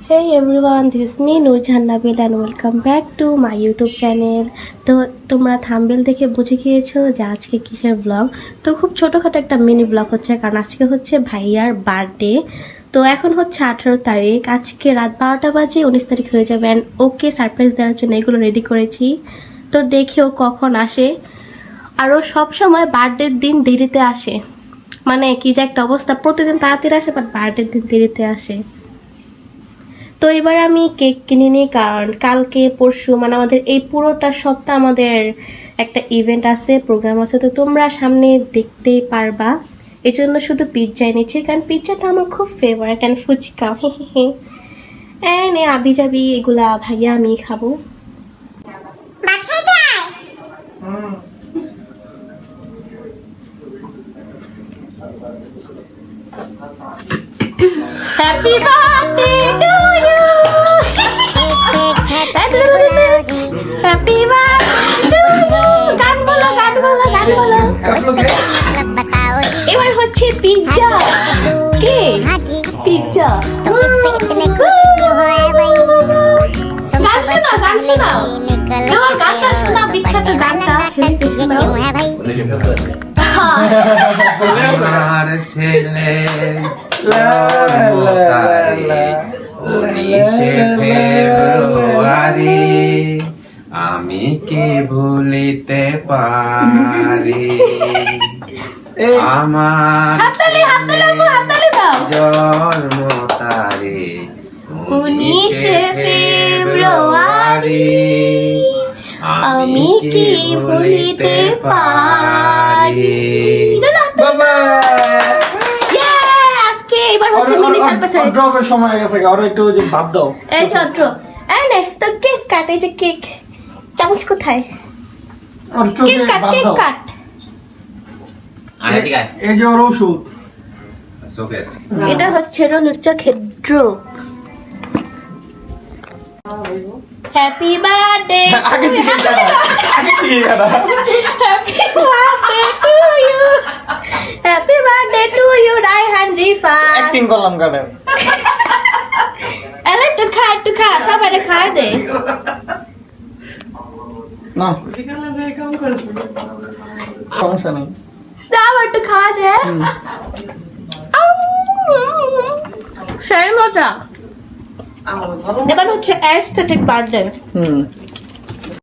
Hey everyone, this is me Nurjan Nabil and welcome back to my YouTube channel. তো তোমরা thumbnail দেখে বুঝে গিয়েছো যে আজকে কিসের ব্লগ। তো খুব ছোটোখাটো একটা মিনি ব্লগ হচ্ছে, কারণ আজকে হচ্ছে ভাইয়ার বার্থডে। তো এখন হচ্ছে 18 তারিখ, আজকে রাত 12টা বাজে 19 তারিখ হয়ে যাবে। অ্যান্ড ওকে সারপ্রাইজ দেওয়ার জন্য এগুলো রেডি করেছি। তো দেখি ও কখন আসে। আর ও সবসময় বার্থডের দিন দেরিতে আসে, মানে কি যে একটা অবস্থা, প্রতিদিন তাড়াতাড়ি আসে বাট বার্থডের দিন দেরিতে আসে। তো এবার আমি কেক কিনে নিই, কারণ কালকে পরশু মানে আমাদের এই পুরোটা সপ্তাহ আমাদের একটা ইভেন্ট আছে, প্রোগ্রাম আছে। তো তোমরা সামনে দেখতেই পারবা, এই জন্য শুধু পিৎজা এনেছি, কারণ পিৎজাটা আমার খুব ফেভারিট। অ্যান্ড ফুচকা অ্যান্ড আবি যাবি এগুলা ভাইয়া আমি খাবো। Happy birthday to you, happy birthday to you. গান বলো, গান বলো, গান বলো। এবার হচ্ছে পিৎজা, কে পিৎজা। গান শোনাও, গান শোনাও, তোমার গানটা শোনাও, বিখ্যাত গানটা ছেলেকে শোনাও। আমার ছেলে 19শে ফেব্রুয়ারি আমি কি ভুলিতে পারি, আমার জন্ম তারিখ 19শে ফেব্রুয়ারি আমি কি ভুলিতে পারি। আজকে এবার হচ্ছে মিনি সারপ্রাইজ। ড্রপের সময় হয়ে গেছে, আরো একটু যে ভাব দাও। এই ছত্র, এই নে তোর কেক কাট। এই যে কেক, চামচ কোথায়? আর কেক চোখে কাট, ভাব কেক দাও। কাট। এই যে ওর ওষুধ। এটা হচ্ছে রনুর চোখের ড্রপ। হ্যাপি বার্থডে, আগে থেকে দাঁড়া। Happy birthday to you, happy birthday to you Raihan Rifat. Acting করলাম কাটে। এলে একটু খা, সবাই খায় দে। না সমস্যা নেই। দাও একটু খাওয়া দে। সেই মজা। এবার হচ্ছে অ্যাস্থেটিক বার্থডে।